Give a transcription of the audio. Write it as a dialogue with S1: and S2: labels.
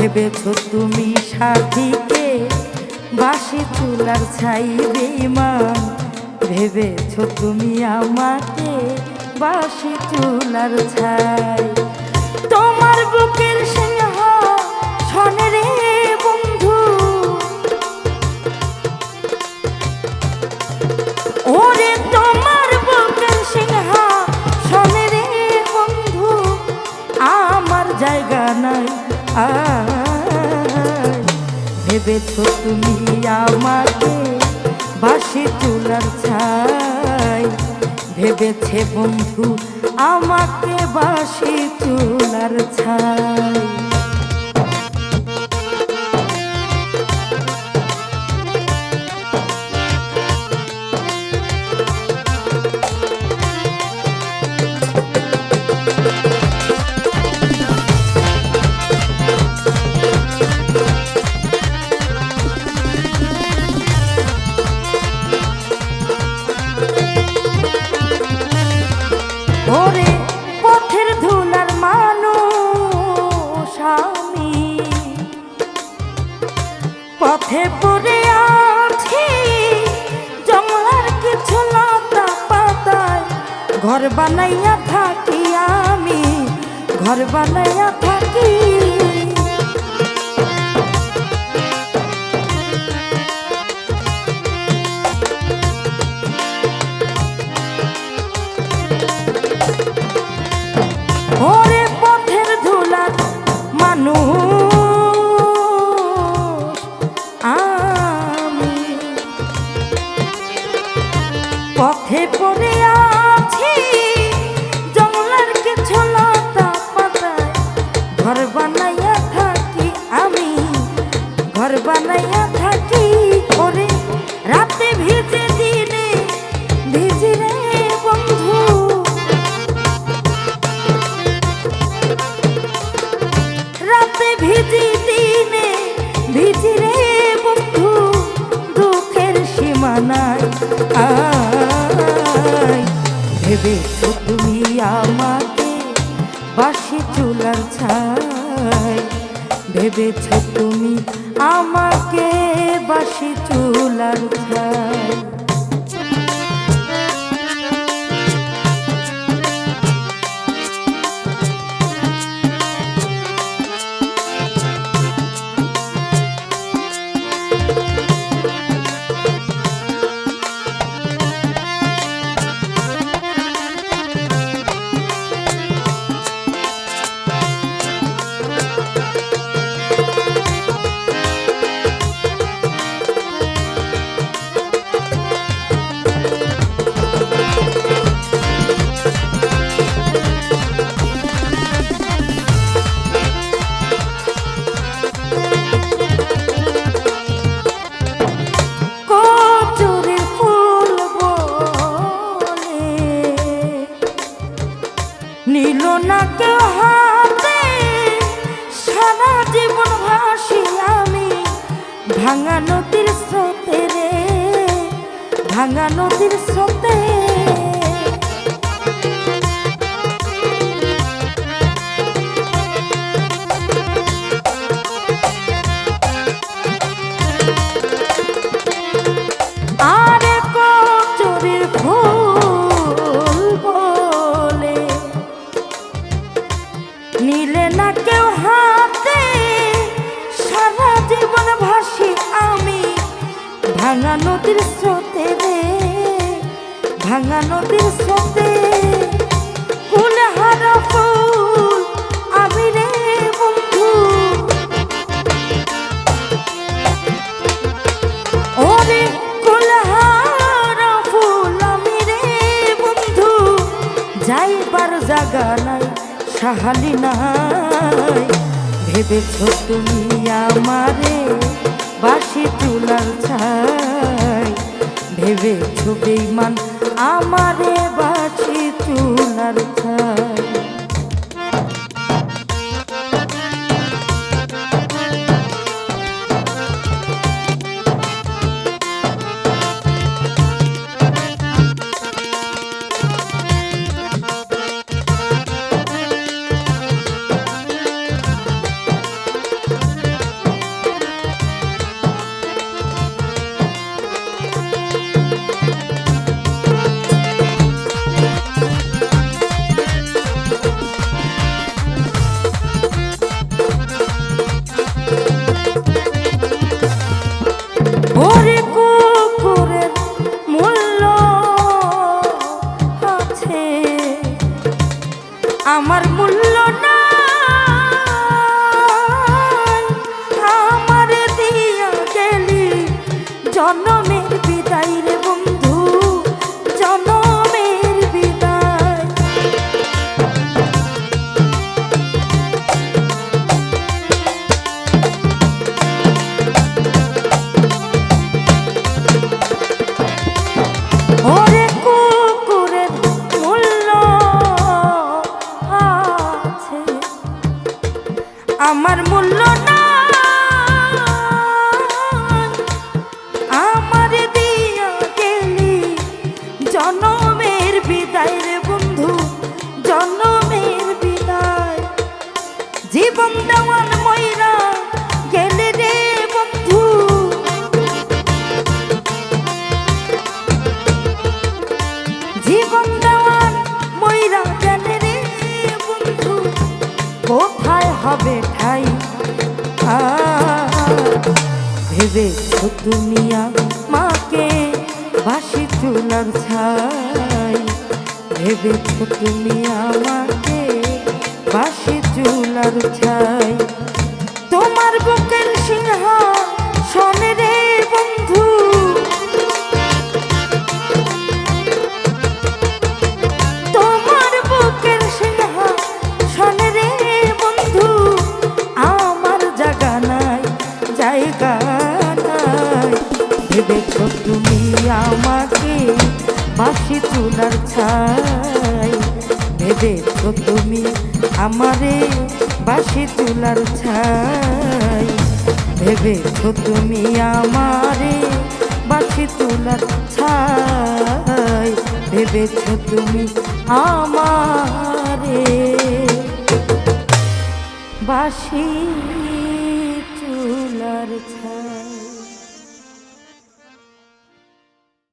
S1: ভেবেছ তুমি সাথীকে বাসি চুলার ছাই বেঈমান, ভেবেছ তুমি আমাকে বাসি চুলার ছাই। তোমার বুকের সিংহ শোনে রে বন্ধু, ওরে তোমার বুকের সিংহ শোনে রে বন্ধু, আমার জায়গা নাই। ভেবেছ তুমি আমাকে বাসি চুলার ছাই, ভেবেছে বন্ধু আমাকে বাসি চুলার ছাই। ওরে পথের ধুলার মানুষ আমি, পথে পড়ে আছি জঙ্গলার কিছু লতা পাতায়, ঘর বানাইয়া থাকি আমি, ঘর বানাইয়া থাকি। ওরে পথের ধুলার মানুষ আমি, পথে পড়ে আছি জঙ্গলের কিছু লতা পাতায়, ঘর বানাইয়া থাকি আমি, ঘর বানাইয়া থাকি। ওরে রাতে ভিজে দিনে ভিজি রে বন্ধু, ভিজি দিনে ভিজি রে বন্ধু, দুঃখের সীমা নাই। ভেবেছ তুমি আমাকে বাসি চুলার ছাই, ভেবেছ তুমি আমাকে বাসি চুলার ছাই। নীল না কেউ হাতে সারা জীবন ভাসি আমি, ভাঙা নদীর স্রোতে রে, ভাঙা নদীর স্রোতে। আরে কচুরির ফুল বলে নীলে না কেউ হাতে সারা জীবন ভাসি আমি, ভাঙা নদীর স্রোতে রে, ভাঙা নদীর স্রোতে। ফুলহারা ফুল আমি রে বন্ধু, ওরে ফুলহারা ফুল আমি রে বন্ধু, যাইবার জাগা নাই সাহালি নাই। ভেবেছ তুমি আমারে বাসি চুলার ছাই, ভেবেছ বেঈমান আমারে বাসি চুলার ছাই। রইল না আমার দিয়া গেলি জনমের বিদায় রে বন্ধু, জনমের বিদায়। জীবন দেওয়ান ময়রা গেলে রে বন্ধু, জীবন দেওয়ান ময়রা গেলে রে বন্ধু, কোথায় হবে ঠাই? ভেবেছো তুমি আমাকে বাসি চুলার ছাই, ভেবেছো তুমি আমাকে বাসি চুলার ছাই। তোমার বুকের সিংহাসনে রে বন্ধু, তোমার বুকের সিংহাসনে রে বন্ধু, আমার জায়গা নাই, জায়গা নাই। ভেবেছো তুমি আমাকে বাসি চুলার ছাই, ভেবেছো তুমি আমারে বাসি চুলার ছাই, ভেবেছো তুমি আমারে বাসি চুলার ছাই, ভেবেছো তুমি আমারে বাসি চুলার ছাই।